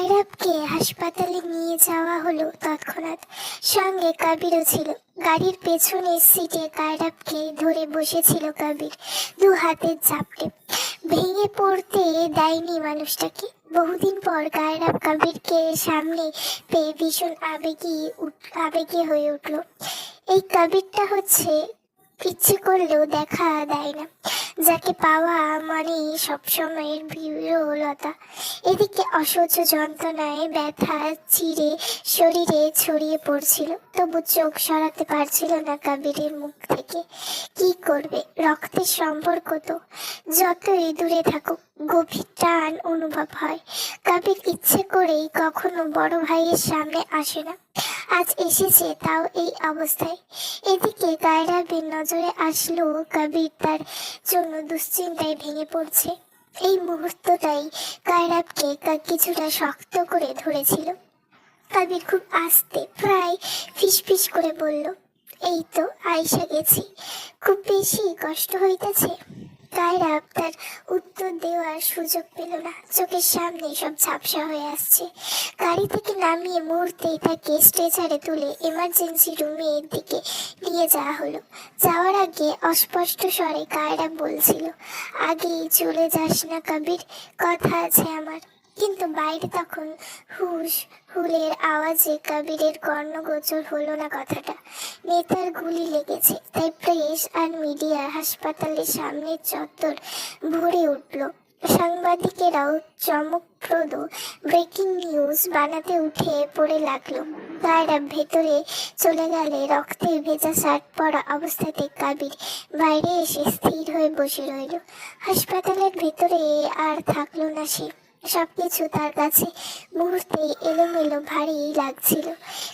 কায়রাবকে হাসপাতালে নিয়ে যাওয়া হলো তৎক্ষণাৎ। সঙ্গে কাবিরও ছিল। গাড়ির পেছনের সিটে কায়রাবকে ধরে বসেছিল কাবির, দু হাতের চাপটে। ভেঙে পড়তে দেয়নি মানুষটাকে। বহুদিন পর কায়রাব কাবিরকে সামনে পেয়ে ভীষণ আবেগী হয়ে উঠল। এই কাবিরটা হচ্ছে ইচ্ছে করলেও দেখা দেয় না, যাকে পাওয়া মানে সবসময়ের বিরলতা। এদিকে অসহ্য যন্ত্রণায় ব্যথা চিরে শরীরে ছড়িয়ে পড়ছিল, তবু চোখ সরাতে পারছিল না কাবিরের মুখ থেকে। কি করবে, রক্তের সম্পর্ক তো, যতই দূরে থাকুক গভীর টান অনুভব হয়। কাবির ইচ্ছে করেই কখনো বড় ভাইয়ের সামনে আসে না, আজ এসেছে তাও এই অবস্থায়। এদিকে কায়রাবের নজরে আসলো কাবির তার জন্য দুশ্চিন্তায় ভেঙে পড়ছে। এই মুহূর্তটাই কায়রাবকে কিছুটা শক্ত করে ধরেছিল। কাবির খুব আস্তে, প্রায় ফিসফিস করে বলল, এই তো আইসা গেছি, খুব বেশি কষ্ট হইতেছে? কায়রাব তার উত্তর দেওয়ার সুযোগ পেল না, চোখের সামনে সব ঝাপসা হয়ে আসছে। গাড়ি থেকে নামিয়ে মুহূর্তেই তাকে স্ট্রেচারে তুলে এমার্জেন্সি রুমের দিকে নিয়ে যাওয়া হলো। যাওয়ার আগে অস্পষ্ট স্বরে কায়রাব বলছিল, আগেই চলে যাস না কাবির, কথা আছে আমার। কিন্তু বাইরে তখন হুলের আওয়াজে কাবিরের কর্ণগোচর হলো না কথাটা। নেতার গুলি লেগেছে, তাই প্রেস আর মিডিয়া হাসপাতালের সামনের চত্বর ভরে উঠল। সাংবাদিকেরাও চমকপ্রদ ব্রেকিং নিউজ বানাতে উঠে পড়ে লাগলো। কায়রাব ভেতরে চলে গেলে রক্তে ভেজা শার্ট পরা অবস্থাতে কাবির বাইরে এসে স্থির হয়ে বসে রইল। হাসপাতালের ভেতরে আর থাকলো না সে। সবকিছু তার কাছে মুহূর্তেই এলোমেলো ভারী লাগছিল।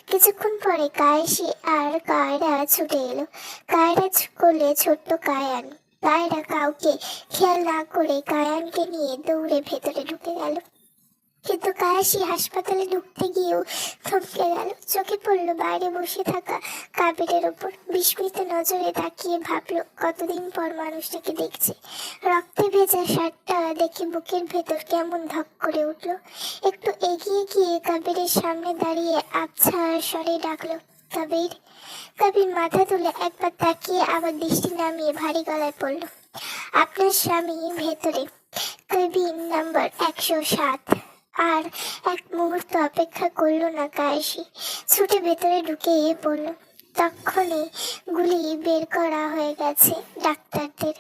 কিছুক্ষণ পরে কায়েসি আর কায়রা ছুটে এলো। কায়রা করলে ছোট্ট কায়ান। কায়রা কাউকে খেয়াল না করে কায়ানকে নিয়ে দৌড়ে ভেতরে ঢুকে গেল। কিন্তু কায়াসি হাসপাতালে ঢুকতে গিয়েও থমকে গেল। চোখে পড়লো বাইরে বসে থাকা কাবিরের ওপর। বিস্মিত নজরে তাকিয়ে ভাবলো, কতদিন পর মানুষটাকে দেখছে। রক্তে ভেজা শার্টটা দেখে বুকের ভেতর কেমন ধক করে উঠলো। একটু এগিয়ে গিয়ে কাবিরের সামনে দাঁড়িয়ে আবছা স্বরে ডাকলো, কাবির। কাবির মাথা তুলে একবার তাকিয়ে আবার দৃষ্টি নামিয়ে ভারী গলায় পড়ল, আপনার স্বামী ভেতরে, কেবিন নাম্বার 107। আর এক মুহূর্ত অপেক্ষা করলো না কায়েসি, ছুটে ভেতরে ঢুকে পড়ল। তখনই গুলি বের করা হয়ে গেছে ডাক্তারদের।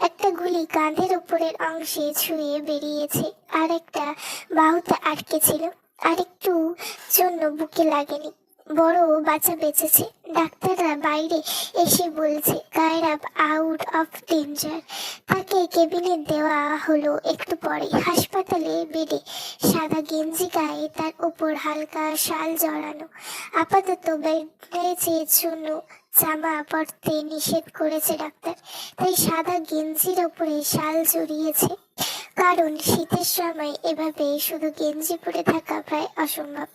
একটা গুলি কাঁধের উপরের অংশে ছুঁয়ে বেরিয়েছে, আর একটা বাহুতে আটকে ছিল। আরেকটু জন্য বুকে লাগেনি, বড় বাচ্চা বেঁচেছে। ডাক্তাররা বাইরে এসে বলছে কায়রাব আউট অফ ডেঞ্জার। তাকে কেবিনে দেওয়া হলো একটু পরে। হাসপাতালে বেডে সাদা গেঞ্জি গায়ে, তার উপর হালকা শাল জড়ানো। আপাতত ব্যান্ডেজের জন্য জামা পরতে নিষেধ করেছে ডাক্তার, তাই সাদা গেঞ্জির ওপরে শাল জড়িয়েছে। কারণ শীতের সময় এভাবে শুধু গেঞ্জি পরে থাকা প্রায় অসম্ভব।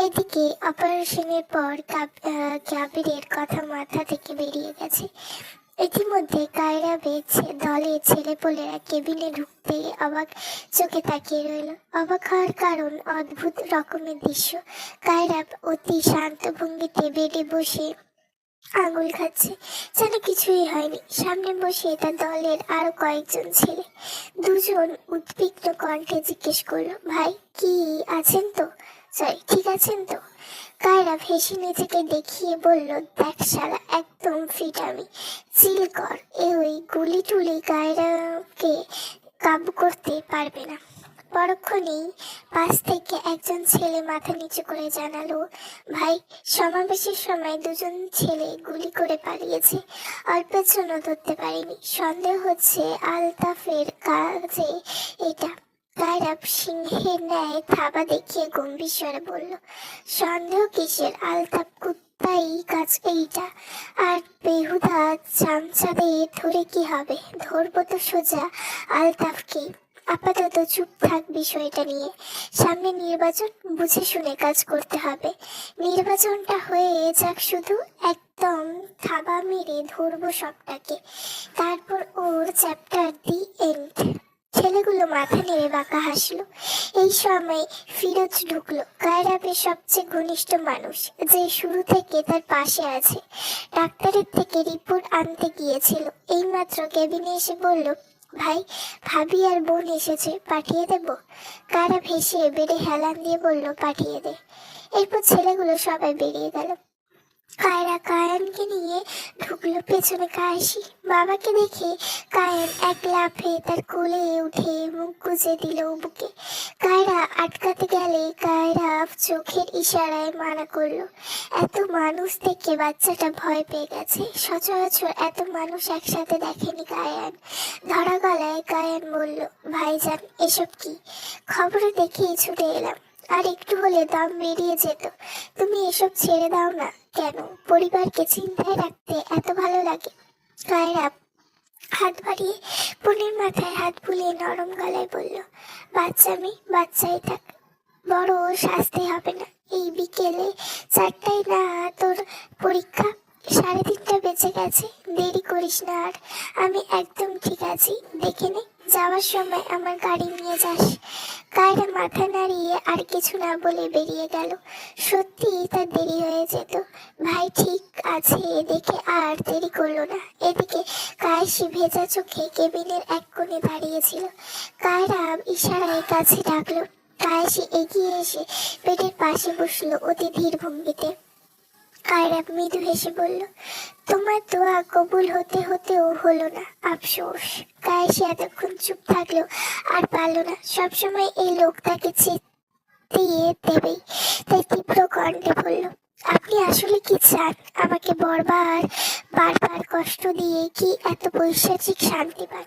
এদিকে অপারেশনের পর কাবিরের কথা মাথা থেকে বেরিয়ে গেছে। ইতিমধ্যে কায়রাবের দলের ছেলেপোলেরা কেবিনে ঢুকতে অবাক চোখে তাকিয়ে রইল। অবাক হওয়ার কারণ অদ্ভুত রকমের দৃশ্য। কায়রাব অতি শান্ত ভঙ্গিতে বেডে বসে আঙুল খাচ্ছে, যেন কিছুই হয়নি। সামনে বসে তার দলের আরো কয়েকজন ছেলে। দুজন উদ্বিগ্ন কণ্ঠে জিজ্ঞেস করলো, ভাই কি আছেন তো, সরি ঠিক আছেন তো? কায়রা হেসে নিজেকে দেখিয়ে বলল, দেখ শালা, একদম ফিট আমি, চিল কর। ওই গুলি টুলি কায়রাকে কাবু করতে পারবে না। পরক্ষণেই পাশ থেকে একজন ছেলে মাথা নিচু করে জানালো, ভাই সমাবেশের সময় দুজন ছেলে গুলি করে পালিয়েছে, অল্পের জন্য ধরতে পারিনি। সন্দেহ হচ্ছে আলতাফের কাজে এটা। কায়রাব সিংহের ন্যায় থাবা দেখিয়ে গম্ভীর স্বরে বলল, সন্দেহ কিসের, আলতাফ কুত্তাই কাজ এইটা। আর বেহুদা চামচাদের ধরে কি হবে, ধরবো তো সোজা আলতাফকে। আপাতত চুপ থাক বিষয়টা নিয়ে। সামনে নির্বাচন, বুঝে শুনে কাজ করতে হবে। নির্বাচনটা হয়ে যাক শুধু, একদম থাবা মেরে ধরবো সবটাকে, তারপর ওর চ্যাপ্টার দি এন্ড। ছেলেগুলো মাথা নেড়ে বাঁকা হাসলো। এই সময় ফিরোজ ঢুকলো, কায়রাবের সবচেয়ে ঘনিষ্ঠ মানুষ, যে শুরু থেকে তার পাশে আছে। ডাক্তারের থেকে রিপোর্ট আনতে গিয়েছিল, এইমাত্র কেবিনে এসে বলল, ভাই, ভাবি আর বোন এসেছে, পাঠিয়ে দেব? কায়রাব হেসে বেডে হেলান দিয়ে বলল, পাঠিয়ে দে। এরপর ছেলেগুলো সবাই বেরিয়ে গেল। কায়রা কায়ানকে নিয়ে ঢুকলো পেছনে কায়েসি। বাবাকে দেখে কায়ান এক লাফে তার কোলে উঠে মুখ গুজে দিল বুকে। কায়রা আটকাতে গেলে কায়রা চোখের ইশারায় মানা করলো। এত মানুষ দেখে বাচ্চাটা ভয় পেয়ে গেছে, সচরাচর এত মানুষ একসাথে দেখেনি কায়ান। ধরা গলায় কায়ান বলল, ভাইজান এসব কি? খবরে দেখেই ছুটে এলাম, আর একটু হলে দম বেরিয়ে যেত। তুমি এসব ছেড়ে দাও না। কেন? পরিবারকে চিন্তায় রাখতে এত ভালো লাগে? কায়রা হাত বাড়িয়ে বোনের মাথায় হাত বুলিয়ে নরম গলায় বলল, বাচ্চা মেয়ে বাচ্চাই থাক, বড় শাস্তি হবে না। এই বিকেলে 4টায় না তোর পরীক্ষা? 3:30 বেজে গেছে, দেরি করিস না আর। আমি একদম ঠিক আছি, দেখে নে, যাওয়ার সময় আমার গাড়ি নিয়ে যাস। কায়রা মাথা নাড়িয়ে আর কিছু না বলে বেরিয়ে গেল। সত্যি তার দেরি হয়ে যেত। ভাই ঠিক আছে দেখে আর দেরি করলো না। এদিকে কায়েসি ভেজা চোখে কেবিনের এক কোণে দাঁড়িয়েছিল। কায়রা ইশারায় কাছে ডাকলো। কায়েসি এগিয়ে এসে পেটের পাশে বসলো অতি ধীর ভঙ্গিতে। কায়রা মৃদু হেসে বলল, তোমার দোয়া কবুল হতে হতেও হলো না, আফসোস। কায়েসি এতক্ষণ চুপ থাকলো আর পারল না, সবসময় এই লোক তাকে দিয়ে দেবেই, তাই তীব্র কণ্ঠে বলল, আপনি আসলে কি চান? আমাকে বারবার কষ্ট দিয়ে কি এত পৈশাচিক শান্তি পান?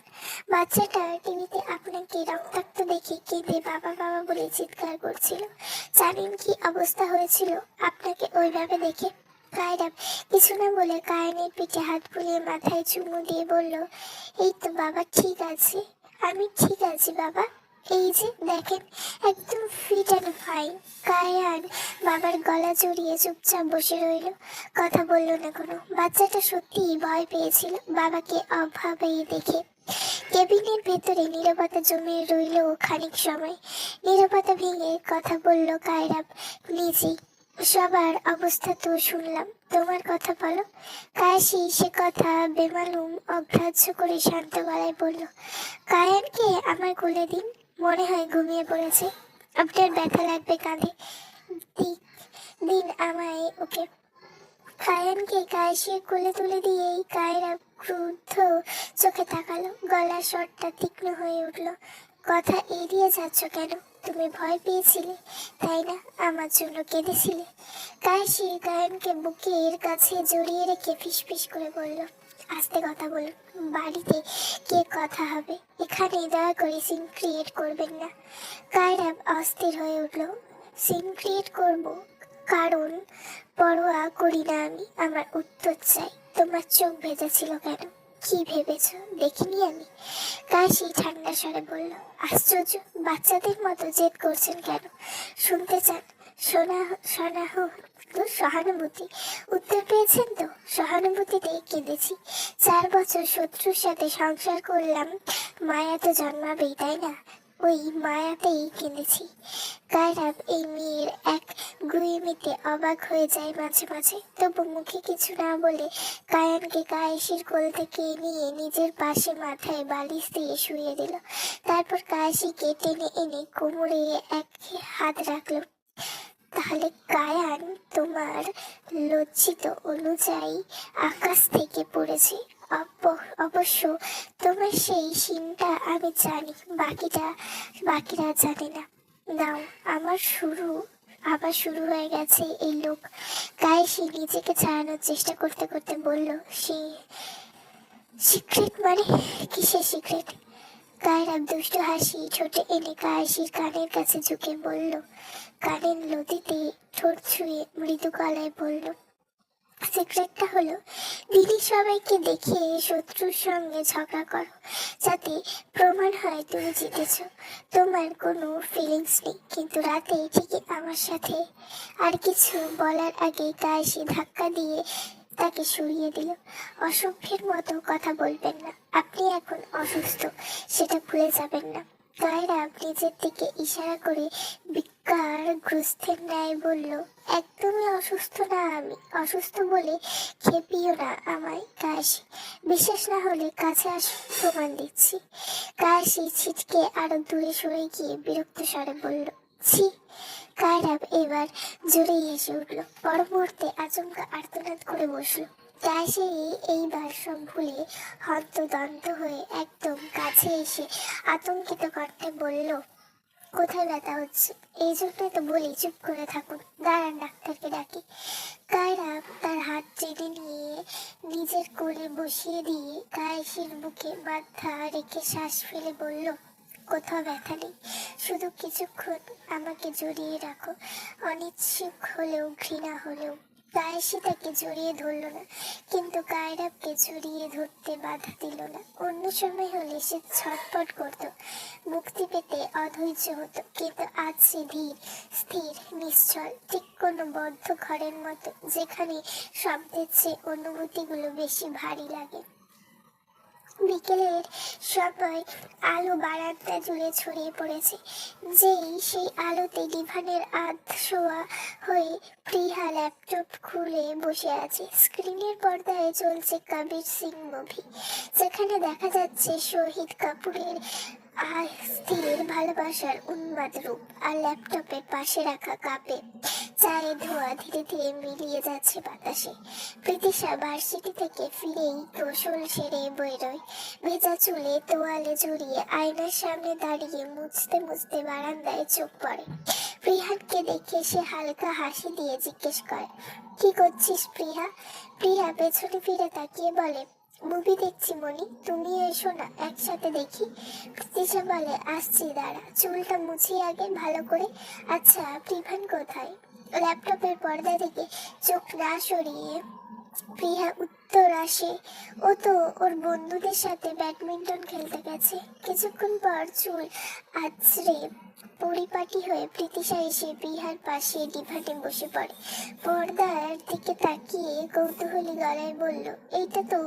বাচ্চাটা টিভিতে আপনাকে রক্তাক্ত দেখে কেঁদে বাবা বাবা বলে চিৎকার করছিল। জানেন কি অবস্থা হয়েছিল আপনাকে ওইভাবে দেখে? কায়রা কিছু না বলে কায়নের পিঠে হাত বুলিয়ে মাথায় চুমু দিয়ে বলল, এই তো বাবা ঠিক আছে, আমি ঠিক আছি বাবা, এই যে দেখেন, একদম ফিট অ্যান্ড ফাইন। কায়ান বাবার গলা জড়িয়ে চুপচাপ বসে রইল, কথা বলল না কোনো। বাচ্চাটা সত্যিই ভয় পেয়েছিল বাবাকে অভাবেই দেখে। কেবিনের ভেতরে নীরবতা জমে রইল খানিক সময়। নীরবতা ভেঙে কথা বলল কায়রা নিজেই, সবার অবস্থা তো শুনলাম, তোমার কথা বলো। কায়েসি সে কথা বেমালুম অগ্রাহ্য করে শান্ত গলায় বলল, কায়ানকে আমার কোলে দিন, মনে হয় ঘুমিয়ে পড়েছে, আপনার ব্যথা লাগবে কাঁধে, দিন আমায় ওকে। কায়ানকে কায়েসির কোলে তুলে দিয়েই কায়রা ক্রুদ্ধ চোখে তাকালো। গলার স্বরটা তীক্ষ্ণ হয়ে উঠল, কথা এড়িয়ে যাচ্ছ কেন? তুমি ভয় পেয়েছিলে তাই না? আমার জন্য কেঁদেছিলে? কায়েসি কায়ানকে বুকের কাছে জড়িয়ে রেখে ফিসফিস করে বলল, আস্তে কথা বলুন, বাড়িতে কে কথা হবে, এখানে দয়া করে সিন ক্রিয়েট করবেন না। কায়রা অস্থির হয়ে উঠল, সিন ক্রিয়েট করবো? কারণ পরোয়া করি না আমি, আমার উত্তর চাই। তোমার চোখ ভেজা ছিল কেন? কি ভেবেছ দেখিনি আমি? কাশি ঠান্ডা স্বরে বলল, আশ্চর্য, বাচ্চাদের মতো জেদ করছেন কেন? শুনতে চান? সহানুভূতি উত্তর পেয়েছেন তো? সহানুভূতিতে কেঁদেছি। 4 বছর শত্রুর সাথে সংসার করলাম, মায়া তো জন্মাবেই তাই না? ওই মায়াতেই কেঁদেছি। কায়রা এই মেয়ের এক গুইমিতে অবাক হয়ে যায় মাঝে মাঝে, তবু মুখে কিছু না বলে কায়ানকে কায়েসির কোল থেকে নিয়ে নিজের পাশে মাথায় বালিশ দিয়ে শুয়ে দিল। তারপর কায়েসিকে টেনে এনে কোমরে এক হাত রাখলো। তাহলে কায়ান তোমার লজ্জিত অনুযায়ী আকাশ থেকে পড়েছে। অবশ্য তোমার সেই সিনটা আমি জানি, বাকিরা জানে না। নাও, আবার শুরু হয়ে গেছে এই লোক। কায়েসি নিজেকে ছাড়ানোর চেষ্টা করতে করতে বলল, সে সিক্রেট মানে? কিসের সিক্রেট? কায়রা দুষ্টু হাসি ঠোঁটে এনে কায়েসির কানের কাছে ঝুঁকে বলল, কানের লতিতে ঠোঁট ছুঁয়ে মৃদু গলায় বলল, সিক্রেটটা হলো, দিদি সবাইকে দেখিয়ে শত্রুর সঙ্গে ঝগড়া করো, যাতে প্রমাণ হয় তুমি জিতেছ। তোমার কোনো ফিলিংস নেই, কিন্তু রাতে ঠিকই আমার সাথে। আর কিছু বলার আগে কায়েসি ধাক্কা দিয়ে তাকে সরিয়ে দিল। অসভ্যের মতো কথা বলবেন না, আপনি এখন অসুস্থ, সেটা ভুলে যাবেন না। কায়রা নিজের দিকে ইশারা করে বিকারগ্রস্তের ন্যায় বলল, একদমই অসুস্থ না আমি। অসুস্থ বলে খেপিও না আমায় কাশি। বিশ্বাস না হলে কাছে আস, প্রমাণ দিচ্ছি। কাশি ছিটকে আরো দূরে সরে গিয়ে বিরক্ত স্বরে বলল, ছি। কায়রা এবার জোরেই হেসে উঠল, পর মুহূর্তে আচমকা আর্তনাদ করে বসল। কাশি এইবার সব ভুলে হন্তদন্ত হয়ে একদম কাছে এসে আতঙ্কিত কণ্ঠে বলল, কোথায় ব্যথা হচ্ছে? এই জন্যই তো বলি চুপ করে থাকুন, দাঁড়ান ডাক্তারকে ডাকি। কায়রা তার হাত টেনে নিয়ে নিজের কোলে বসিয়ে দিয়ে কায়েসের বুকে মাথা রেখে শ্বাস ফেলে বলল, কোথাও ব্যথা নেই, শুধু কিছুক্ষণ আমাকে জড়িয়ে রাখো। অনিচ্ছুক হলেও ঘৃণা হলেও কায়েসি তাকে জড়িয়ে ধরল না, কিন্তু কায়রাবকে জড়িয়ে ধরতে বাধা দিল না। অন্য সময় হলে সে ছটফট করত, মুক্তি পেতে অধৈর্য হতো, কিন্তু আজ সে ধীর স্থির নিশ্চল, ঠিক কোনো বদ্ধ ঘরের মতো, যেখানে শব্দের চেয়ে অনুভূতিগুলো বেশি ভারী লাগে। বিকেলের সময় আলো বারান্দা জুড়ে ছড়িয়ে পড়েছে। যেই সেই আলোতে ডিভানের শোয়া হয়ে প্রিহা ল্যাপটপ খুলে বসে আছে। স্ক্রিনের পর্দায় চলছে কবির সিং মুভি, যেখানে দেখা যাচ্ছে শহীদ কাপুরের স্ত্রীর ভালোবাসার উন্মাদ রূপ। আর ল্যাপটপের পাশে রাখা কাপে চায়ের ধোঁয়া ধীরে ধীরে মিলিয়ে যাচ্ছে বাতাসে। প্রীতিশা ভার্সিটি থেকে ফিরেই গোসল সেরে বেরোয়। ভেজা চুলে তোয়ালে জড়িয়ে আয়নার সামনে দাঁড়িয়ে মুছতে মুছতে বারান্দায় চোখ পড়ে। প্রিহানকে দেখে সে হালকা হাসি দিয়ে জিজ্ঞেস করে, কি করছিস প্রিহা? প্রিহা পেছনে ফিরে তাকিয়ে বলে, মুভি দেখছি মনি, তুমি এসো না একসাথে দেখি। প্রীতিশা বলে, আসছি দাঁড়া, চুলটা মুছিয়ে আগে ভালো করে। আচ্ছা প্রিভান কোথায়? ল্যাপটপের পর্দা থেকে চোখ না সরিয়ে প্রিয়া উত্তর আসে, ও তো ওর বন্ধুদের সাথে ব্যাডমিন্টন খেলতে গেছে। কিছুক্ষণ পর চুল আছড়ে পরিপাটি হয়ে প্রীতিশা এসে প্রিয়ার পাশে ডিভানে বসে পড়ে। পর্দার দিকে তাকিয়ে কৌতূহলী গলায় বলল, এইটা তো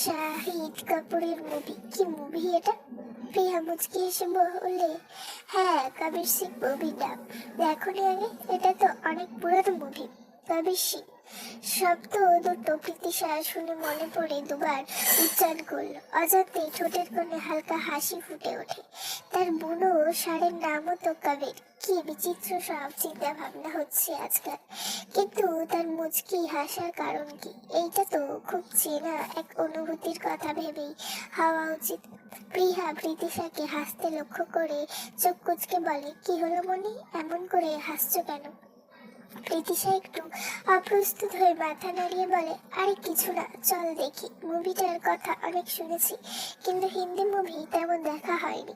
শাহিদ কাপুরের মুভি। কি মুভি এটা? প্রিয়া মুচকি এসে বলে, হ্যাঁ কবির সিং মুভিটা। দেখোনি আগে? এটা তো অনেক পুরানো মুভি। কবির সিং শব্দ দুটো প্রীতিশা শুনে মনে পড়ে দুবার উচ্চারণ করলো। অজান্তে ঠোঁটের কোণে হালকা হাসি ফুটে ওঠে। তার বুনো ষাঁড়ের নামও তো কবির। কি বিচিত্র সব চিন্তা ভাবনা হচ্ছে আজকাল। কিন্তু তার মুচকি হাসার কারণ কি? এইটা তো খুব চেনা এক অনুভূতির কথা ভেবেই হওয়া উচিত। প্রিহা প্রীতিশাকে হাসতে লক্ষ্য করে চোখ কুঁচকে বলে, কি হলো মনি, এমন করে হাসছো কেন? প্রীতিশা একটু অপ্রস্তুত হয়ে মাথা নাড়িয়ে বলে, আরে কিছু না, চল দেখি। মুভিটার কথা অনেক শুনেছি, কিন্তু হিন্দি মুভি তেমন দেখা হয়নি।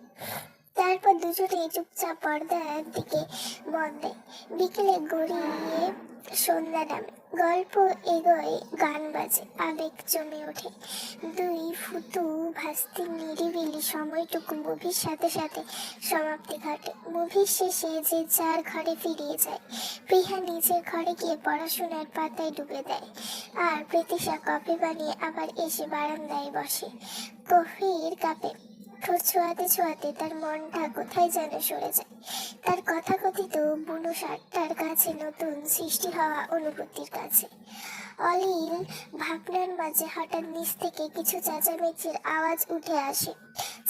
তারপর দুজনে চুপচাপ পর্দার দিকে মন দেয়। বিকেলে গড়িয়ে সন্ধ্যা নামে, গল্প এগোয়, গান বাজে, আবেগ জমে ওঠে। দুই ফুটু ভাস্তি নিরিবিলি সময়টুকু মুভির সাথে সাথে সমাপ্তি ঘটে। মুভির শেষে যে যার ঘরে ফিরিয়ে যায়। প্রিহা নিজের ঘরে গিয়ে পড়াশোনার পাতায় ডুবে দেয়, আর প্রীতিশা কফি বানিয়ে আবার এসে বারান্দায় বসে। কফির কাপে ঠোঁট ছোঁয়াতে ছোঁয়াতে তার মনটা কোথায় যেন সরে যায়। তার কথাকথিত বুনো ষাঁড়টার কাছে নতুন সৃষ্টি হওয়া অনুভূতির কাছে। অলিল ভাবনার মাঝে হঠাৎ নিচ থেকে কিছু চেঁচামেচির আওয়াজ উঠে আসে,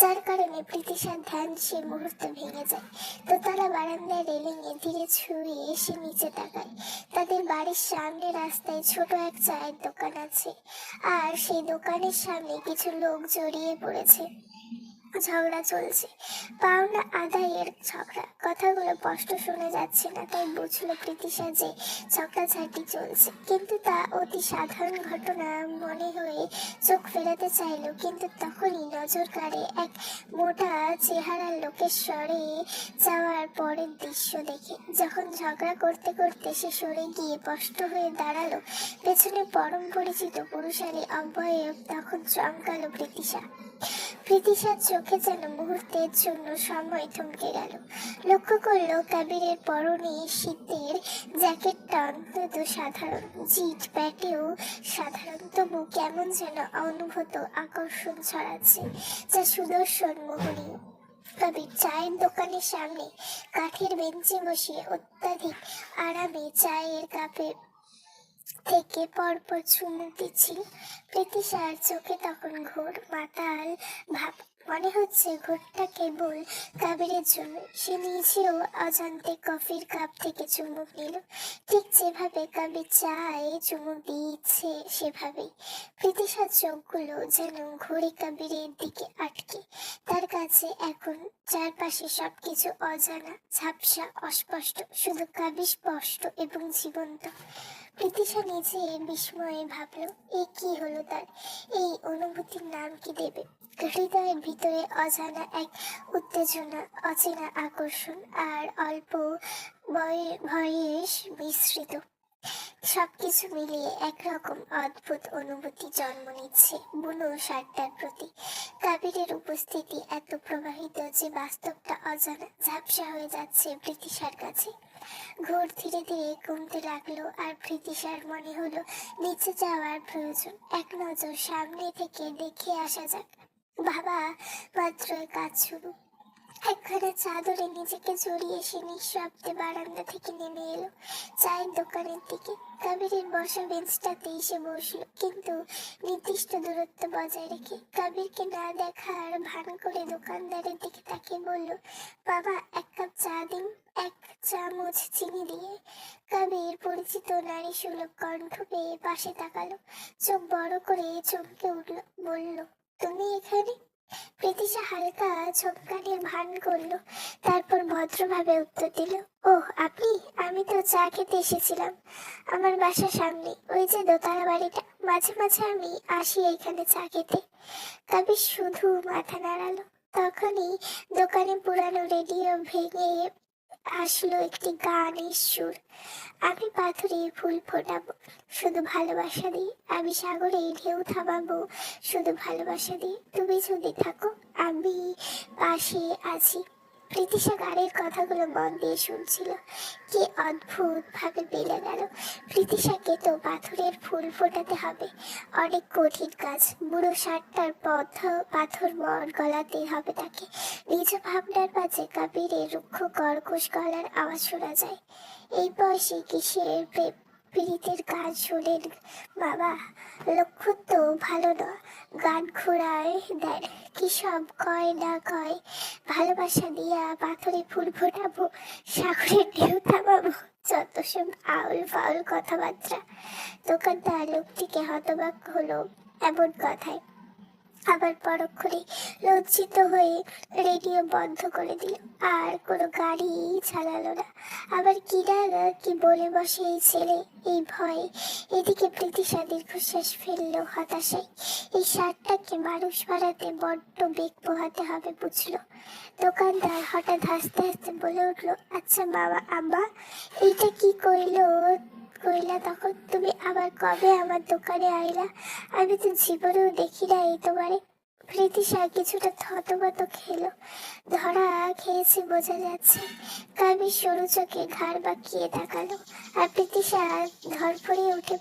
যার কারণে প্রীতিশার ধ্যান সে মুহূর্তে ভেঙে যায়। দোতলা বারান্দায় রেলিংয়ে ধীরে ছুঁয়ে এসে নিচে তাকায়। তাদের বাড়ির সামনে রাস্তায় ছোট এক চায়ের দোকান আছে, আর সেই দোকানের সামনে কিছু লোক জড়িয়ে পড়েছে। ঝগড়া চলছে, পাওনা আদায়ের ঝগড়া। কথাগুলো স্পষ্ট শোনা যাচ্ছে না, তাই বুঝলো প্রীতিশা যে ঝগড়াঝাটি চলছে। কিন্তু তা অতি সাধারণ ঘটনা মনে হয়ে চোখ ফেরাতে চাইলো, কিন্তু তখনই নজর কাড়ে এক মোটা চেহারার লোকের সরে যাওয়ার পরের দৃশ্য দেখে। যখন ঝগড়া করতে করতে সে সরে গিয়ে স্পষ্ট হয়ে দাঁড়ালো পেছনে পরম পরিচিত পুরুষালী অবয়ব, তখন চমকালো প্রীতিশা। প্রীতিশার চোখে যেন মুহূর্তের জন্য সময় থমকে গেল। লক্ষ্য করলো কাবিরের পরনে শীতের জ্যাকেটটা অন্তত সাধারণ, জিট প্যাটেও সাধারণ, তবু কেমন যেন অনুভূত আকর্ষণ ছড়াচ্ছে, যা সুদর্শন মোহনীয়। কবির চায়ের দোকানের সামনে কাঠের বেঞ্চে বসে অত্যাধিক আরামে চায়ের কাপে থেকে পরপর চুমুক দিচ্ছিল। প্রীতিশার চোখে তখন ঘোর মাতাল ভাব। মনে হচ্ছে ঘোরটা কেবল কাবিরের জন্য। সে নিজেও অজান্তে কফির কাপ থেকে চুমুক নিল, ঠিক যেভাবে কাবির চায়ে চুমুক দিচ্ছে সেভাবেই। প্রীতিশার চোখগুলো যেন ঘড়ি কাবিরের দিকে আটকে। তার কাছে এখন চারপাশে সবকিছু অজানা, ঝাপসা, অস্পষ্ট, শুধু কাবির স্পষ্ট এবং জীবন্ত। প্রীতিশা নিজে বিস্ময়ে ভাবল, এ কি হলো তার? এই অনুভূতির নাম কি দেবে? হৃদয়ের ভিতরে অজানা এক উত্তেজনা, অচেনা আকর্ষণ আর অল্প ভয়েস মিশ্রিত সবকিছু মিলিয়ে একরকম অদ্ভুত অনুভূতি জন্ম নিচ্ছে বুনো ষাটটার প্রতি। কাবিরের উপস্থিতি এত প্রবাহিত যে বাস্তবটা অজানা, ঝাপসা হয়ে যাচ্ছে প্রীতিশার কাছে। ঘোর ধীরে ধীরে কমতে লাগলো, আর প্রীতিশার মনে হলো নিচে যাওয়ার প্রয়োজন। এক নজর সামনে থেকে দেখে আসা যাক। বাবা মাত্র কাজ শুরু। একখানা চাদরে নিজেকে জড়িয়ে সে নিঃশব্দে বারান্দা থেকে নেমে এলো চায়ের দোকানের দিকে। কাবিরের বসা বেঞ্চটাতেই সে বসলো, কিন্তু নির্দিষ্ট দূরত্ব বজায় রেখে। কাবিরকে না দেখার ভান করে দোকানদারের দিকে তাকিয়ে বলল, বাবা এক কাপ চা দিন, এক চামচ চিনি দিয়ে। কাবির পরিচিত নারী সুলভ কণ্ঠ পেয়ে পাশে তাকালো, চোখ বড় করে চমকে উঠল, বলল, তুমি এখানে? প্রীতিশা হালকা চমকানির ভান করলো, তারপর ভদ্রভাবে উত্তর দিল, ওহ আপনি? আমি তো চা খেতে এসেছিলাম। আমার বাসার সামনে, ওই যে দোতলা বাড়িটা। মাঝে মাঝে আমি আসি এখানে চা খেতে। কবির শুধু মাথা নাড়ালো। তখনই দোকানে পুরানো রেডিও ভেঙে আসলো একটি গানের সুর। আমি পাথরে ফুল ফোটাবো শুধু ভালোবাসা দিয়ে, আমি সাগরে ঢেউ থামাবো শুধু ভালোবাসা দিয়ে, তুমি যদি থাকো আমি পাশে আছি। প্রীতিশা গানের কথাগুলো মন দিয়ে শুনছিল। কি অদ্ভুত ভাবে বেড়ে গেল। প্রীতিশাকে তো পাথরের ফুল ফোটাতে হবে, অনেক কঠিন কাজ। বুড়ো ষাটটার পাথর মন গলাতে হবে তাকে। নিজ ভাবনার মাঝে কাবিরের রুক্ষ কর্কশ গলার আওয়াজ শোনা যায়। এই বয়সে কিসের প্রেম পীড়িতের গান শোনেন বাবা? লক্ষ্য তো ভালো না, গান ঘুরায় দেন। কি সব কয় না কয়, ভালোবাসা দিয়া পাথরে ফুল ফোটাবো, সাগরের ঢেউ থামাবো, যত সব আউল ফাউল কথাবার্তা। দোকানদার লোকটিকে হতবাক হলো এমন কথায়, আবার পরক্ষণে লজ্জিত হয়ে রেডিও বন্ধ করে দিল, আর কোনো গাড়ি চালালো না। আবার কি বলে বসে এই ছেলে, এই ভয়ে। এদিকে প্রীতিশা দীর্ঘশ্বাস ফেললো হতাশায়। এই শার্টটাকে মানুষ বানাতে বড্ড বেগ পোহাতে হবে বুঝলো। দোকানদার হঠাৎ হাসতে হাসতে বলে উঠলো, আচ্ছা বাবা আম্মা, এইটা কি কইলা তখন? তুমি আবার কবে আমার দোকানে আইলা? আমি তো জীবনেও দেখি না এই তোমারে। প্রীতিশা কিছুটা থতমত খেলো, ধরা খেয়েছে বোঝা যাচ্ছে। কাবির সরু চোখে ঘাড় বাঁকিয়ে তাকালো, আর প্রীতিশা ধরফড়িয়ে উঠে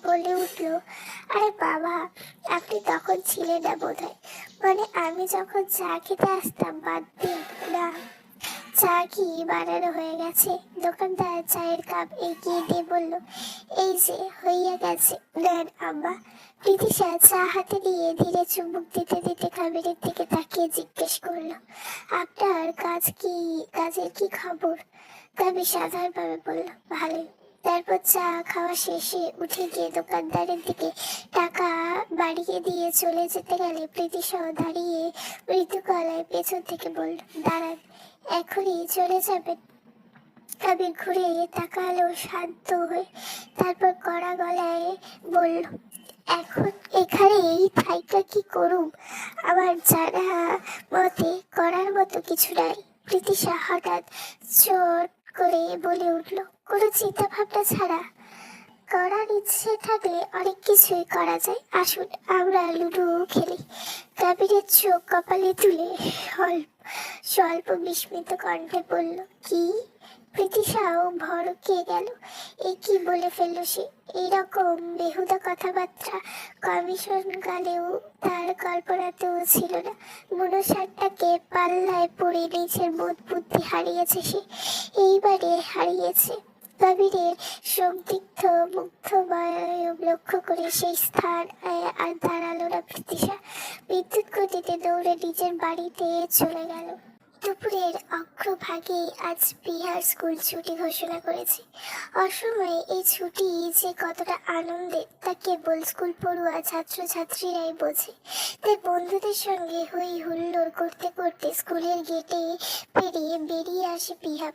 বলে উঠলো, আরে বাবা আপনি তখন ছিলেন না বোধহয়। মানে আমি যখন চা খেতে আসতাম বাদ দিন না। চা কি বানানো হয়ে গেছে? দোকানদার চায়ের কাপ এগিয়ে দিয়ে বলল, এই যে হইয়া গেছে, নেন আম্মা। প্রীতিশা চা হাতে নিয়ে ধীরে চুমুক দিতে দিতে কাবিরের দিকে তাকিয়ে জিজ্ঞেস করলো, আপনার কাজের কি খবর? কাবির সাধারণভাবে বলল, ভালোই। তারপর চা খাওয়া শেষে উঠে গিয়ে দোকানদারের দিকে টাকা বাড়িয়ে দিয়ে চলে যেতে গেলে প্রীতিশাও দাঁড়িয়ে মৃদু গলায় পেছন থেকে বলল, দাঁড়ান, এখনই চলে যাবেন? কাবির ঘুরে তাকালো শান্ত হয়ে, তারপর কড়া গলায় বলল, এখন এখানেই থাইকা কি করুম? আমার জানা মতে করার মতো কিছু নাই। প্রীতিশা হঠাৎ চট করে বলে উঠল, কোনো চিন্তা ভাবনা ছাড়া? করার ইচ্ছে থাকলে অনেক কিছুই করা যায়। আসুন আমরা লুডো খেলি। কাবিরের চোখ কপালে তুলে স্বল্প বিস্মিত কণ্ঠে বলল, কি? প্রীতিশাও ভড়কে গেল। এ কি বলে ফেলল সে? এইরকম বেহুদা কথাবার্তা কমিশন কালেও তার কল্পনাতেও ছিল না। বুড়ো ষাটটাকে পাল্লায় পড়ে নিজের বোধ বুদ্ধি হারিয়েছে সে, এইবারে হারিয়েছে। কবিরের সন্দিগ্ধ মুগ্ধ বায়ব লক্ষ্য করে সেই স্থান আর দাঁড়ালো না প্রীতিশা। বিদ্যুৎ গতিতে দৌড়ে নিজের বাড়িতে চলে গেল। দুপুরের অগ্রভাগে আজ বিহার স্কুল ছুটি ঘোষণা করেছে। অসময়ে এই ছুটি যে কতটা আনন্দের তা কেবল স্কুল পড়ুয়া ছাত্রছাত্রীরাই বোঝে। তাই বন্ধুদের সঙ্গে হই হুল্লোড় করতে করতে স্কুলের গেটে পেরিয়ে বেরিয়ে আসে পিহা।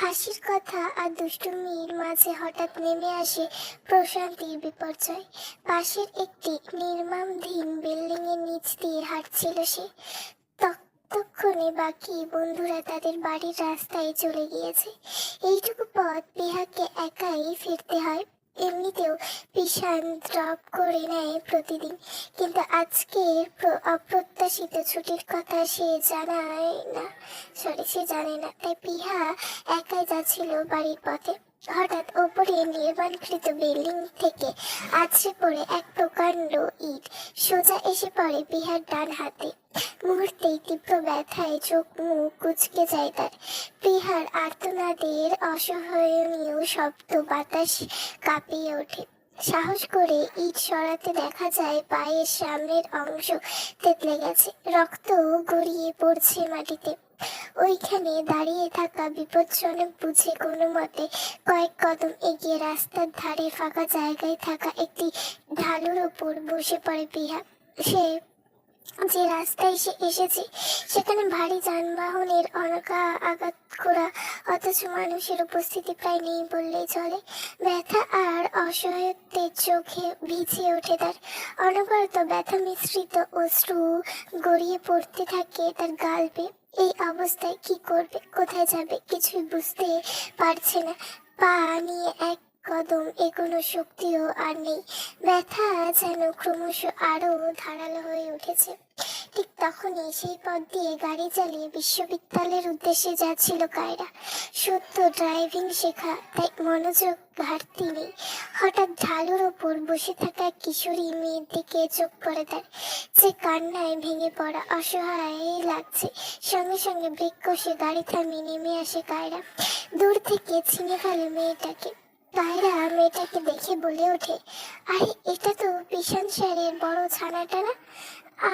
হাসির কথা আর দুষ্টুমির মাঝে হঠাৎ নেমে আসে প্রশান্তির বিপর্যয়। পাশের একটি নির্মাণাধীন বিল্ডিং এর নিচ দিয়ে হাঁটছিল সে। ততক্ষণে বাকি বন্ধুরা তাদের বাড়ির রাস্তায় চলে গিয়েছে। এইটুকু পথ পিহাকে একাই ফিরতে হয়। এমনিতেও পিশান ড্রপ করে নেয় প্রতিদিন, কিন্তু আজকের অপ্রত্যাশিত ছুটির কথা সে জানে না। তাই পিহা একাই যাচ্ছিল বাড়ির পথে। হঠাৎ ওপরে নির্মাণকৃত বিল্ডিং থেকে আছড়ে পড়ে এক প্রকাণ্ড ইট সোজা এসে পড়ে পিহার ডান হাতে। মুহূর্তেই তীব্র ব্যথায় চোখ মুখ কুঁচকে যায় তার। পিহার আর্তনাদের অসহনীয় শব্দ বাতাস কাঁপিয়ে ওঠে। সাহস করে ইট সরাতে দেখা যায় পায়ের সামনের অংশ থেতলে গেছে, রক্ত গড়িয়ে পড়ছে মাটিতে। ওইখানে দাঁড়িয়ে থাকা বিপজ্জনক বুঝে কোনো মতে কয়েক কদম এগিয়ে রাস্তার ধারে ফাঁকা জায়গায় থাকা একটি ঢালুর ওপর বসে পড়ে পিহা। সে যে রাস্তায় সে এসেছে সেখানে ভারী যানবাহনের অনকা আঘাত করা, অথচ মানুষের উপস্থিতি প্রায় নেই বললেই চলে। ব্যথা আর অসহায়ত্বের চোখে ভিজে ওঠে তার। অনবরত ব্যথা মিশ্রিত অশ্রু গড়িয়ে পড়তে থাকে তার গাল বেয়ে। এই অবস্থায় কি করবে, কোথায় যাবে কিছুই বুঝতে পারছে না। পা নিয়ে এক কদম এগোনো শক্তিও আর নেই। ব্যথা যেন ক্রমশ আরো ধারালো হয়ে উঠেছে। ঠিক তখনই সেই পথ দিয়ে গাড়ি চালিয়ে বিশ্ববিদ্যালয়ের উদ্দেশ্যে যাচ্ছিল কায়রা। সত্য ড্রাইভিং শেখা, তাই মনোযোগ ঘাটতি নেই। হঠাৎ ঢালুর ওপর বসে থাকা কিশোরী মেয়ের দিকে চোখ পড়ে তার, যে কান্নায় ভেঙে পড়া, অসহায় লাগছে। সঙ্গে সঙ্গে ব্রেক কষে গাড়ি থামিয়ে নেমে আসে কায়রা। দূর থেকে চিনে ফেলে মেয়েটাকে। কায়রা মেয়েটাকে দেখে বলে ওঠে, আরে এটা তো পিশান স্যারের বড় ছানাটা না?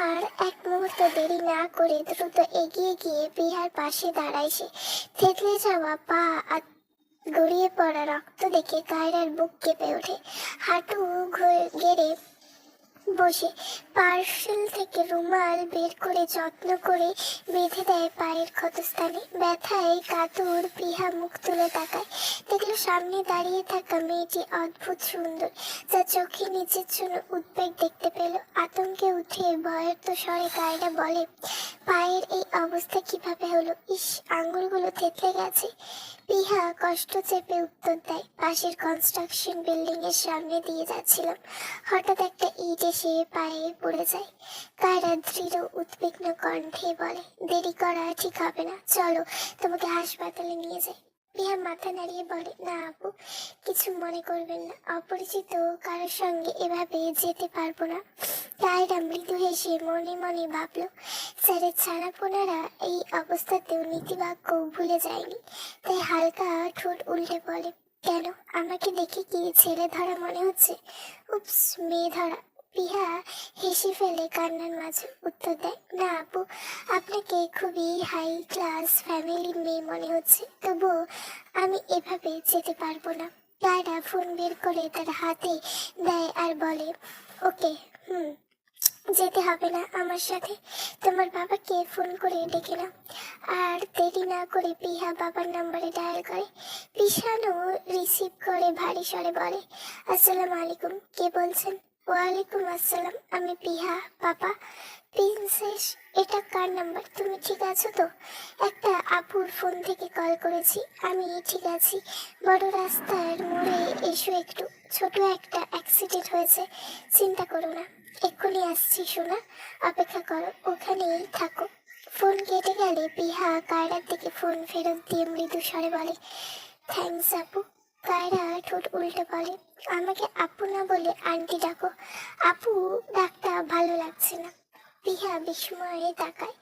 আর এক মুহূর্ত দেরি না করে দ্রুত এগিয়ে গিয়ে পিহার পাশে দাঁড়ায় সে। থেতলে যাওয়া পা আর গড়িয়ে পড়া রক্ত দেখে কায়রার বুক কেঁপে ওঠে। হাঁটু গেড়ে বসে পার্সেল থেকে রুমাল বের করে যত্ন করে বেঁধে দেয় পায়ের ক্ষতস্থানে। ব্যথায় কাতর পিহা মুখ তুলে তাকায়, দেখলো সামনে দাঁড়িয়ে থাকা মেয়েটি অদ্ভুত সুন্দর, যা চোখে নিজের জন্য উদ্বেগ দেখতে পেল। আতঙ্কে উঠে ভয়ের তো স্বরে কায়রা বলে, পায়ের এই অবস্থা কিভাবে হলো? ইস, আঙ্গুলগুলো থেতলে গেছে। পিহা কষ্ট চেপে উত্তর দেয়, পাশের কনস্ট্রাকশন বিল্ডিং এর সামনে দিয়ে যাচ্ছিলাম, হঠাৎ একটা ইট এসে পায়ে পড়ে যায়। কায়রা দৃঢ় উদ্বিগ্ন কণ্ঠে বলে, দেরি করা ঠিক হবে না, চলো তোমাকে হাসপাতালে নিয়ে যাই। পিহা মাথা নাড়িয়ে বলে, না আপু, কিছু মনে করবেন না, অপরিচিত কারোর সঙ্গে এভাবে যেতে পারবো না। কায়রা মৃদু হেসে মনে মনে ভাবলো, স্যারের ছানাপোনারা এই অবস্থাতেও নীতিবাক্য ভুলে যায়নি। তাই হালকা ঠোঁট উল্টে বলে, কেন, আমাকে দেখে কি ছেলে ধরা মনে হচ্ছে? উপস, মেয়ে ধরা। পিহা হেসে ফেলে কান্নার মাঝে উত্তর দেয়, না আপু, আপনাকে খুবই হাই ক্লাস ফ্যামিলির মেয়ে মনে হচ্ছে, তবুও আমি এভাবে যেতে পারবো না। কায়রা ফোন বের করে তার হাতে দেয় আর বলে, ওকে, যেতে হবে না আমার সাথে, তোমার বাবাকে ফোন করে ডেকে নাও। আর দেরি না করে পিহা বাবার নাম্বারে ডায়াল করে। পিশানও রিসিভ করে ভারী স্বরে বলে, আসসালামু আলাইকুম, কে বলছেন? ওয়ালাইকুম আসসালাম, আমি পিহা। পাপা, প্রিন্সেস, এটা কার নাম্বার? তুমি ঠিক আছো তো? একটা আপুর ফোন থেকে কল করেছি। আমি ঠিক আছি। বড় রাস্তার মোড়ে এসো একটু, ছোট একটা অ্যাক্সিডেন্ট হয়েছে, চিন্তা করো না। এক্ষুনি আসছি সোনা, অপেক্ষা করো, ওখানেই থাকো। ফোন কেটে গেলে পিহা কায়রার দিকে ফোন ফেরত দিয়ে মৃদু স্বরে বলে, থ্যাঙ্কস আপু। কায়রা ঠোঁট উল্টে বলে, আমাকে আপু না বলে আন্টি ডাকো। আপু ডাকটা ভালো লাগছে না। পিহা বিস্ময়ে তাকায়।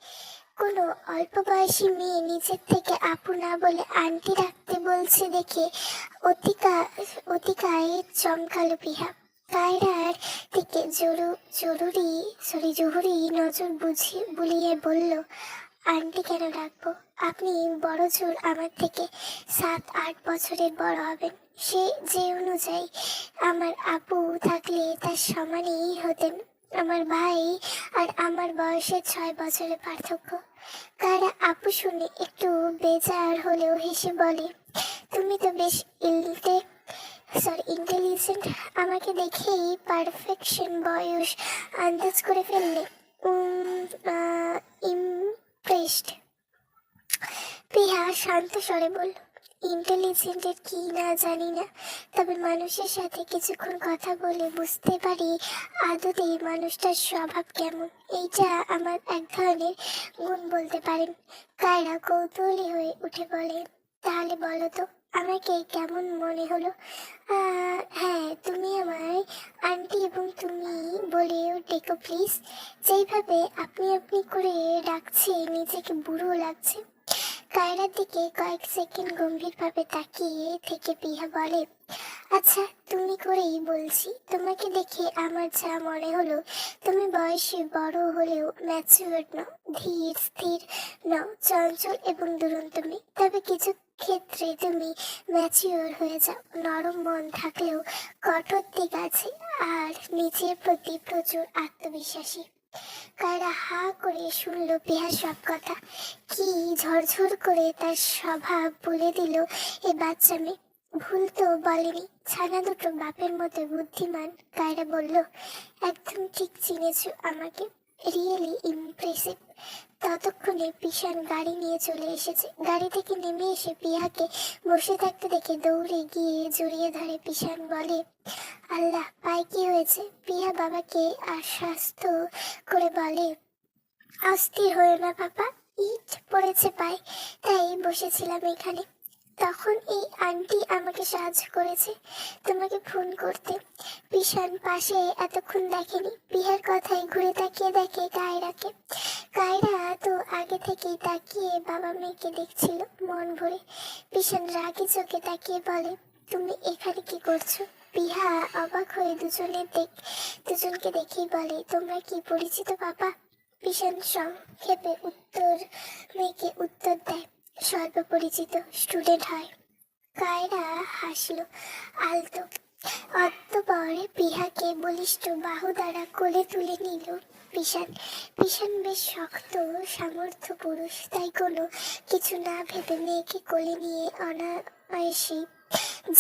কোনো অল্প বয়সী মেয়ে নিজের থেকে আপু না বলে আন্টি ডাকতে বলছে দেখে অতিকা অতিকায় চমকালো পিহা। কায়রার দিকে জহুরি নজর বুলিয়ে বলল, আন্টি কেন ডাকবো? আপনি বড় জোর আমার থেকে 7-8 বছরের বড় হবেন। সে যে অনুযায়ী আমার আপু থাকলে তার সমানই হতেন। আমার ভাই আর আমার বয়সের 6 বছরের পার্থক্য। কারা আপু শুনে একটু বেজার হলেও হেসে বলে, তুমি তো বেশ ইন্টেলিজেন্ট। আমাকে দেখেই পারফেকশন বয়স আন্দাজ করে ফেললে। ইমপ্রেসড। প্রিয়া শান্ত স্বরে বলল, ইন্টেলিজেন্টের কি না জানি না, তবে মানুষের সাথে কিছুক্ষণ কথা বলে বুঝতে পারি আদতে মানুষটার স্বভাব কেমন। এইটা আমার এক ধরনের গুণ বলতে পারেন। কায়রা কৌতূহলী হয়ে উঠে বলে, তাহলে বলো তো, আমাকে কেমন মনে হলো? হ্যাঁ, তুমি আমায় আন্টি এবং তুমি বলেও ডেকো প্লিজ। যেইভাবে আপনি আপনি করে ডাকছে নিজেকে বুড়ো লাগছে। কায়রার দিকে কয়েক সেকেন্ড গম্ভীরভাবে তাকিয়ে থেকে পিহা বলে, আচ্ছা তুমি করেই বলছি। তোমাকে দেখে আমার যা মনে হলো, তুমি বয়সে বড় হলেও ম্যাচিউর নও, ধীর স্থির নও, চঞ্চল এবং দুরন্ত মেয়ে। তবে কিছু ক্ষেত্রে তুমি ম্যাচিউর হয়ে যাও। নরম মন থাকলেও কঠোর দিক আছে, আর নিজের প্রতি প্রচুর আত্মবিশ্বাসী। কায়রা হা করে শুনলো পিহার সব কথা। কি ঝরঝর করে তার স্বভাব বলে দিল এ বাচ্চা মেয়ে। ভুল তো বলেনি, ছানা দুটো বাপের মতো বুদ্ধিমান। কায়রা বলল, একদম ঠিক চিনেছ আমাকে, রিয়েলি ইমপ্রেসিভ। ততক্ষণে পিশান গাড়ি নিয়ে চলে এসেছে। গাড়ি থেকে নেমে এসে পিয়াকে বসে থাকতে দেখে দৌড়ে গিয়ে জড়িয়ে ধরে। পিশান বলে, আল্লাহ, পায়ে কি হয়েছে? পিয়া বাবাকে আশ্বস্ত করে বলে, অস্থির হয়ে না বাবা, ইট পড়েছে পায়ে, তাই বসেছিলাম এখানে। তখন এই আন্টি আমাকে সাহায্য করেছে তোমাকে ফোন করতে। পিশান পাশে এতক্ষণ দেখেনি। পিহার কথায় ঘুরে তাকিয়ে দেখে কায়রাকে। কায়রা তো আগে থেকেই তাকিয়ে বাবা মেয়েকে দেখছিল মন ভরে। পিশান রাগি চোখে তাকিয়ে বলে, তুমি এখানে কি করছো? পিহা অবাক হয়ে দুজনকে দেখেই বলে, তোমরা কি পরিচিত বাবা? পিশান সংক্ষেপে মেয়েকে উত্তর দেয়, স্বল্প পরিচিত, স্টুডেন্ট হয়। কায়রা হাসলো আলতো। অতঃপর পিহাকে বলিষ্ঠ বাহু দ্বারা কোলে তুলে নিল পিশান। পিশান বেশ শক্ত সামর্থ্য পুরুষ, তাই কোনো কিছু না ভেবে মেয়েকে কোলে নিয়ে অনায়াসে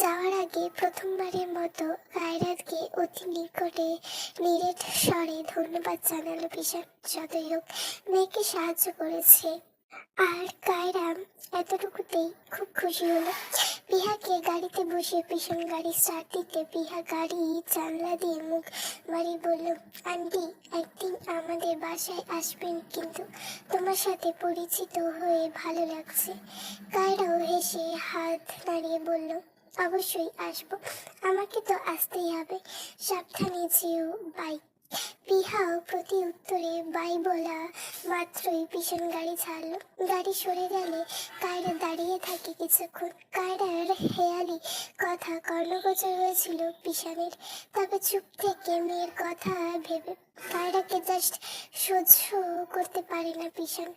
যাওয়ার আগে প্রথমবারের মতো কায়রাতকে অতি নিকটে নিরেট স্বরে ধন্যবাদ জানালো পিশান। যতই হোক, মেয়েকে সাহায্য করেছে। আর কায়রা এতটুকুতেই খুব খুশি হলো। পিহাকে গাড়িতে বসে পিছন গাড়ি স্টার্ট দিতে পিহা গাড়ি জানলা দিয়ে মুখ বাড়ি বলল, আন্টি, একদিন আমাদের বাসায় আসবেন কিন্তু। তোমার সাথে পরিচিত হয়ে ভালো লাগছে। কায়রাও হেসে হাত নাড়িয়ে বলল, অবশ্যই আসবো, আমাকে তো আসতেই হবে। সাবধানে যেও, বাই। পিহাও প্রতি উত্তরে বাই বলা মাত্রই পিছন গাড়ি ছাড়লো। গাড়ি সরে গেলে কায়রা দাঁড়িয়ে থাকে কিছুক্ষণ। কায়রার হেয়ালি কথা কর্ণগোচর হয়েছিল পিছনের, তবে চুপ থেকে মেয়ের কথা ভেবে কায়রাকে জাস্ট সহ্য করতে পারে না পিছন,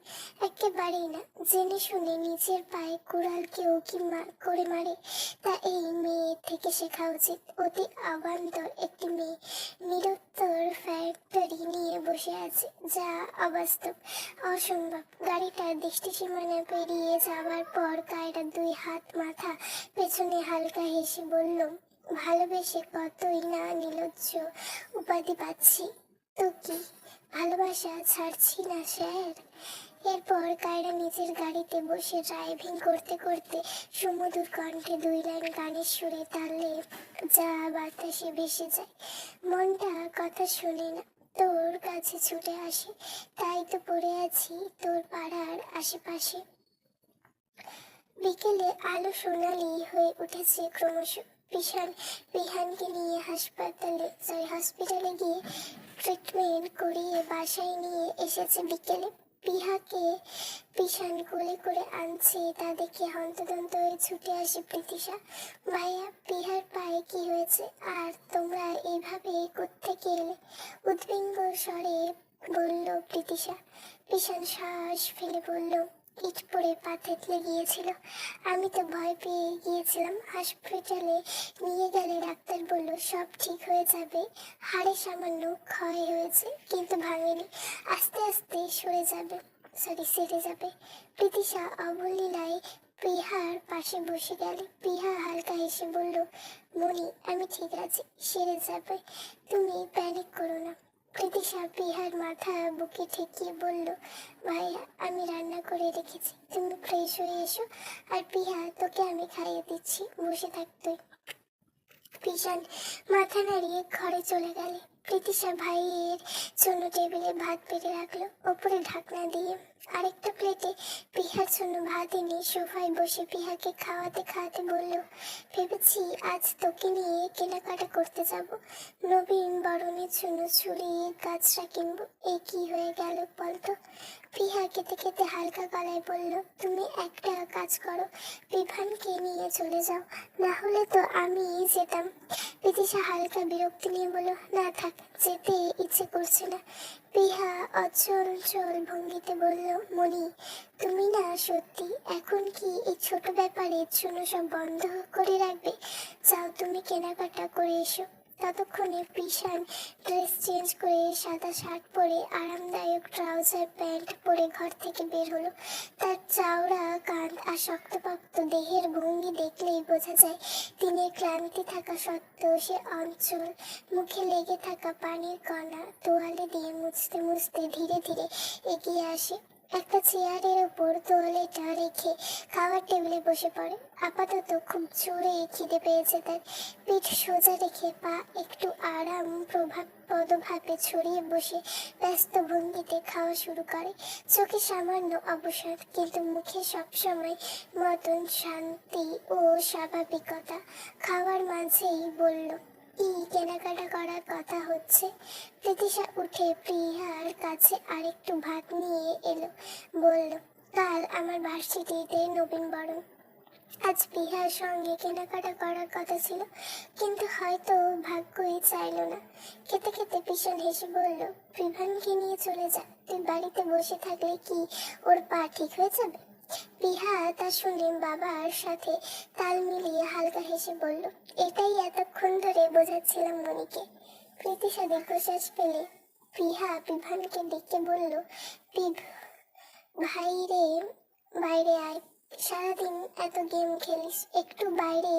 একেবারেই না। জেনে শুনে নিজের পায়ে কুড়াল কেউ কি করে মারে, তা এই মেয়ে থেকে শেখা উচিত। অতি অবান্তর একটি মেয়ে নিরুত্তর ফ্যাক্টরি নিয়ে বসে আছে, যা অবাস্তব, অসম্ভব। গাড়িটা দৃষ্টি সীমানা পেরিয়ে যাওয়ার পর কায়রা দুই হাত মাথা পেছনে হালকা হেসে বলল, ভালোবেসে কতই না নির্লজ্জ উপাধি পাচ্ছি, তো কি ভালোবাসা ছাড়ছি না স্যার? এরপর কায়রা নিজের গাড়িতে বসে ড্রাইভিং করতে করতে সুমধুর কণ্ঠে 2 লাইন গানের সুরে তালে যা বাতাসে ভেসে যায়। মনটা কথা শুনে না, তোর কাছে ছুটে আসে, তাই তো পড়ে আছি তোর পাড়ার আশেপাশে। বিকেলে আলো সোনালি হয়ে উঠেছে ক্রমশ। বিহানকে নিয়ে হসপিটালে গিয়ে ট্রিটমেন্ট করিয়ে বাসায় নিয়ে এসেছে বিকেলে। পিশান কোলে করে আনছে, তা দেখে হন্তদন্ত হয়ে ছুটে আসে প্রীতিশা। ভাইয়া, পিহার পায়ে কি হয়েছে? আর তোমরা এইভাবে কোত্থেকে এলে? উদ্বিগ্ন স্বরে বলল প্রীতিশা। পিশান শ্বাস ফেলে বলল, ইট পড়ে পা থেতলে গিয়েছিল। আমি তো ভয় পেয়ে গিয়েছিলাম। হসপিটালে নিয়ে গেলে ডাক্তার বলল সব ঠিক হয়ে যাবে, হাড়ে সামান্য ক্ষয় হয়েছে কিন্তু ভাঙেনি, আস্তে আস্তে সেরে যাবে। প্রীতিশা অবলীলায় পিহার পাশে বসে গেল। পিহা হালকা হেসে বলল, মনি, আমি ঠিক আছি, সেরে যাবে, তুমি প্যানিক করো না। প্রীতিশা পিহার মাথা বুকে ঠেকিয়ে বলল, ভাইয়া, আমি রান্না করে রেখেছি, তুমি ফ্রেশ হয়ে এসো। আর পিহা, তোকে আমি খাইয়ে দিচ্ছি, বসে থাক তুই। পিশান মাথা নাড়িয়ে ঘরে চলে গেলে। প্রীতিশা ভাইয়ের জন্য টেবিলে ভাত বেড়ে রাখলো, ওপরে ঢাকনা দিয়ে। আরেকটা প্লেটে পিহার জন্য ভাত এনে সোফায় বসে পিহাকে খাওয়াতে খাওয়াতে বলল, ভেবেছি আজ তোকে নিয়ে কেনাকাটা করতে যাব, নবীন বরণের জন্য ছুরি গাছরা কিনবো। এই কি হয়ে গেল বলতো? পিহা খেতে খেতে হালকা গলায় বলল, তুমি একটা কাজ করো, বিভানকে নিয়ে চলে যাও, না হলে তো আমি যেতাম। প্রীতিশা হালকা বিরক্তি নিয়ে বলল, না থাক, যেতে ইচ্ছে করছে না। পিহা অচল ভঙ্গিতে বলল, মনি, তুমি না সত্যি এখন কি এই ছোট ব্যাপারের জন্য সব বন্ধ করে রাখবে? যাও, তুমি কেনাকাটা করে এসো। ততক্ষণে পিশান ড্রেস চেঞ্জ করে সাদা শার্ট পরে আরামদায়ক ট্রাউজার প্যান্ট পরে ঘর থেকে বের হলো। তার চওড়া কাঁধ আর শক্তপোক্ত দেহের ভঙ্গি দেখলেই বোঝা যায় দিনের ক্লান্তি থাকা সত্ত্বেও সে অঞ্চল। মুখে লেগে থাকা পানির কণা তোয়ালে দিয়ে মুছতে মুছতে ধীরে ধীরে এগিয়ে আসে। একটা চেয়ারের ওপর তোয়ালেটা রেখে খাওয়ার টেবিলে বসে পড়ে। আপাতত খুব জোরে খিদে পেয়েছে তার। পিঠ সোজা রেখে পা একটু পদভাবে ছড়িয়ে বসে ব্যস্ত ভঙ্গিতে খাওয়া শুরু করে। চোখে সামান্য অবসাদ, কিন্তু মুখে সবসময় মতন শান্তি ও স্বাভাবিকতা। খাওয়ার মাঝেই বলল, কি কেনাকাটা করার কথা হচ্ছে? প্রীতিশা উঠে প্রিয়ার কাছে আরেকটু ভাত নিয়ে এলো, বলল, কাল আমার ভার্সিটিতে নবীনবরণ, আজ পিহার সঙ্গে কেনাকাটা করার কথা ছিল, কিন্তু হয়তো ভাগ্যই চাইল না। খেতে খেতে ভীষণ হেসে বলল, বিভানকে নিয়ে চলে যা, তুই বাড়িতে বসে থাকলে কি ওর পা ঠিক হয়ে যাবে? পিহা তা শুনে বাবার সাথে তাল মিলিয়ে হালকা হেসে বলল, এটাই এতক্ষণ ধরে বোঝাচ্ছিলাম মনিকে। প্রীতিশা দীর্ঘশ্বাস ফেলে বিভানকে ডেকে বলল, বিভ, ভাইরে, বাইরে আয়, সারাদিন এত গেম খেলিস, একটু বাইরে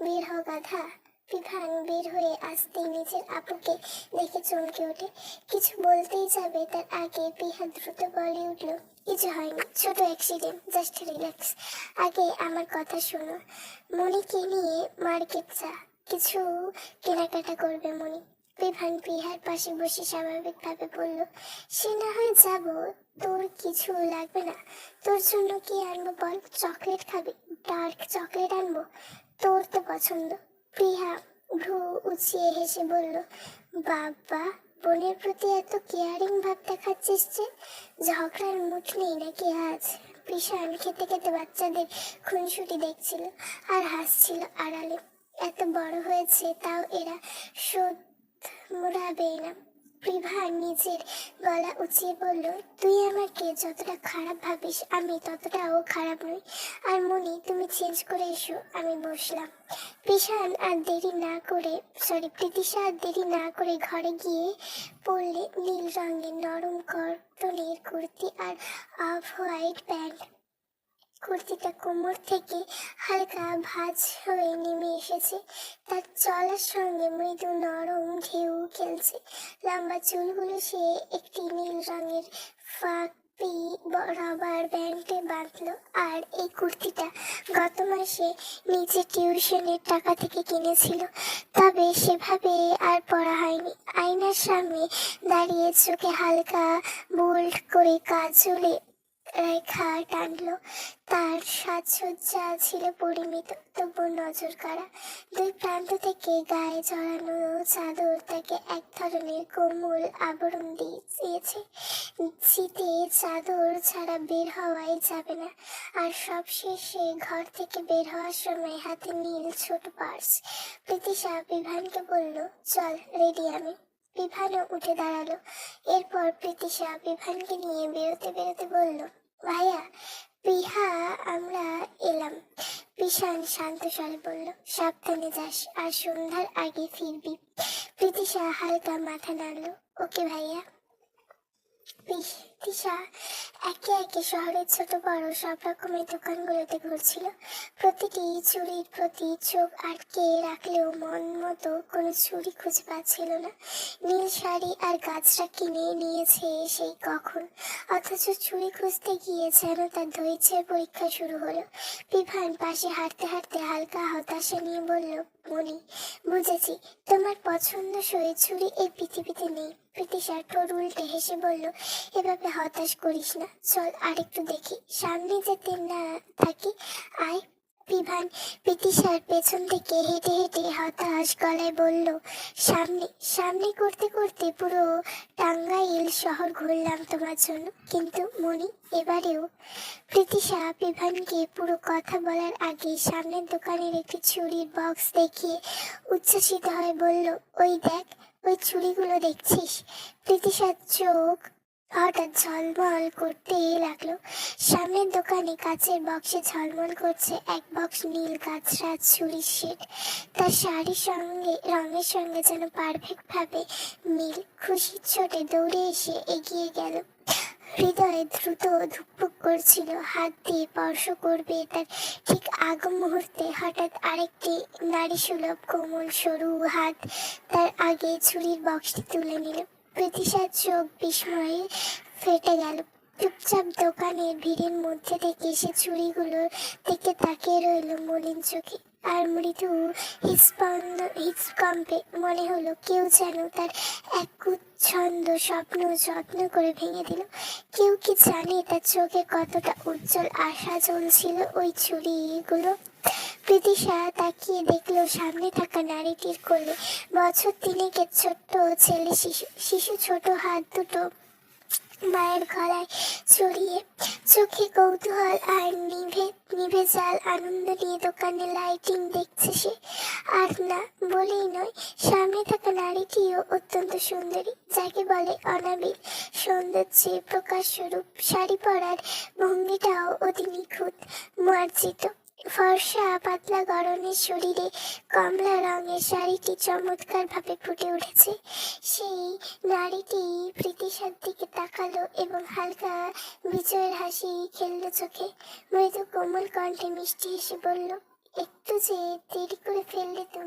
বের হ গাধা। বিভান বের হয়ে আসতেই নিজের আপুকে দেখে চমকে ওঠে। কিছু বলতেই যাবে তার আগে পিহা দ্রুত বলে উঠল, কিছু হয়নি, ছোট অ্যাক্সিডেন্ট, জাস্ট রিল্যাক্স। আগে আমার কথা শোনো, মনিকে নিয়ে মার্কেট যা, কিছু কেনাকাটা করবে মনি। বিভান পিহার পাশে বসে স্বাভাবিকভাবে বলল, সে না হয় যাবো, তোর কিছু লাগবে না? তোর জন্য কি আনবো বল? চকলেট খাবি? ডার্ক চকলেট আনবো, তোর তো পছন্দ। প্রিয়া ভ্রু উঁচিয়ে হেসে বলল, বাবা, বোনের প্রতি এত কেয়ারিং ভাব দেখাচ্ছিস যে, ঝগড়ার মুড নেই নাকি আজ? পিশান খেতে খেতে বাচ্চাদের খুনসুটি দেখছিল আর হাসছিল আড়ালে। এত বড় হয়েছে তাও এরা শোধ মোড়াবে না। প্রিভা নিজের গলা উঁচিয়ে বলল, তুই আমাকে যতটা খারাপ ভাবিস আমি ততটাও খারাপ নই। আর মনি, তুমি চেঞ্জ করে এসো, আমি বসলাম। প্রীতিশা আর দেরি না করে ঘরে গিয়ে পরলে নীল রঙের নরম কটনের কুর্তি আর অফ হোয়াইট প্যান্ট। কুর্তিটা কোমর থেকে হালকা ভাঁজ হয়ে নেমে এসেছে। তার চলার সঙ্গে মৃদু নরম ঢেউ খেলছে। লম্বা চুলগুলো সে একটি নীল রঙের ফাঁপি রাবার ব্যান্ডে বাঁধলো। আর এই কুর্তিটা গত মাসে নিজে টিউশনের টাকা থেকে কিনেছিল, তবে সেভাবে আর পরা হয়নি। আয়নার সামনে দাঁড়িয়ে চোখে হালকা বোল্ড করে কাজলে রেখা টানলো। তার সাজসজ্জা ছিল পরিমিত, তবু নজর কাড়া। দুই প্রান্ত থেকে গায়ে জড়ানো চাদর তাকে এক ধরনের কোমল আবরণ দিয়েছে। শীতে চাদর ছাড়া বের হওয়াই যাবে না। আর সবশেষে ঘর থেকে বের হওয়ার সময় হাতে নীল ছোট পার্স। প্রীতিশা বিভানকে বলল, চল, রেডি আমি। বিভানও উঠে দাঁড়ালো। এরপর প্রীতিশা বিভানকে নিয়ে বেরোতে বেরোতে বলল, ভাইয়া, পিহা, আমরা এলাম। বিশান শান্ত স্বরে বলল, সাবধানে যাস, আর সন্ধ্যার আগে ফিরবি। প্রীতিশা হালকা মাথা নাড়ল, ওকে ভাইয়া। তিশা একে একে শহরের ছোট বড় সব রকমের দোকানগুলোতে ঘুরছিল। প্রতিটি চুড়ির প্রতি চোখ আটকে রাখলেও মন মতো কোনো চুড়ি খুঁজে পাচ্ছিল না। নীল শাড়ি আর গাছটা কিনে নিয়েছে সেই কখন, অথচ চুড়ি খুঁজতে গিয়ে যেন তার ধৈর্যের পরীক্ষা শুরু হলো। বিভান পাশে হাঁটতে হাঁটতে হালকা হতাশা নিয়ে বলল, মনি, বুঝেছি তোমার পছন্দসই চুড়ি এই পৃথিবীতে নেই। প্রীতিশা ঠোঁট উল্টে হেসে বলল, এভাবে হতাশ করিস না, চল আরেকটু দেখি, সামনে যেতে না থাকি, আয়। বিভান প্রীতিশার পেছন থেকে হেঁটে হেঁটে হতাশ গলায় বলল, সামনে সামনে করতে করতে পুরো টাঙ্গাইল শহর ঘুরলাম তোমার জন্য, কিন্তু মনি, এবারেও। প্রীতিশা বিভানকে পুরো কথা বলার আগে সামনের দোকানের একটি চুড়ির বক্স দেখিয়ে উচ্ছ্বসিত হয়ে বলল, ওই দেখ, ওই চুড়িগুলো দেখছিস? প্রীতিশার চোখ হঠাৎ ঝলমল করতে লাগলো। সামনের দোকানে কাচের বক্সে ঝলমল করছে এক বক্স নীল গাছরাজ চুড়ির সেট। তার শাড়ির সঙ্গে রঙের সঙ্গে যেন পারফেক্ট ভাবে মিল। খুশির ছোটে দৌড়ে এসে এগিয়ে গেল। হৃদয়ে দ্রুত ধুকপুক করছিল, হাত দিয়ে স্পর্শ করবে তার ঠিক আগ মুহূর্তে হঠাৎ আরেকটি নারী সুলভ কোমল সরু হাত তার আগে চুড়ির বক্সটি তুলে নিল। প্রীতিশার চোখ বিস্ময়ে ফেটে গেল। চুপচাপ দোকানের ভিড়ের মধ্যে থেকে সে চুড়িগুলোর দিকে তাকিয়ে রইল মলিন চোখে। আর মৃদু হৃৎকম্পে মনে হলো কেউ যেন তার এক ছন্দ স্বপ্ন যত্ন করে ভেঙে দিল। কেউ কি জানে তার চোখে কতটা উজ্জ্বল আশা জ্বলছিল ওই চুড়িগুলো। প্রীতিশা তাকিয়ে দেখলো সামনে থাকা নারীটির কোলে বছর তিনেকের ছোট্ট ছেলে শিশু ছোট হাত দুটো মায়ের গলায় চড়িয়ে। চোখে কৌতূহল আর নিভে যাল আনন্দ নিয়ে দোকানে লাইটিং দেখছে সে। আর না, বলেই নয়, সামনে থাকা নারীটিও অত্যন্ত সুন্দরী, যাকে বলে অনাবিল সৌন্দর্যের প্রকাশ স্বরূপ। শাড়ি পরার ভঙ্গিটাও অতি নিখুঁত, মার্জিত। ফর্সা পাতলা গড়নের শরীরে কমলা রঙের শাড়িটি চমৎকার ভাবে ফুটে উঠেছে। সেই নারীটি প্রীতিশার দিকে তাকালো এবং হালকা বিজয়ের হাসি খেললো চোখে। মৃদু কোমল কণ্ঠে মিষ্টি হেসে বলল, একটু যে দেরি করে ফেললে তুমি।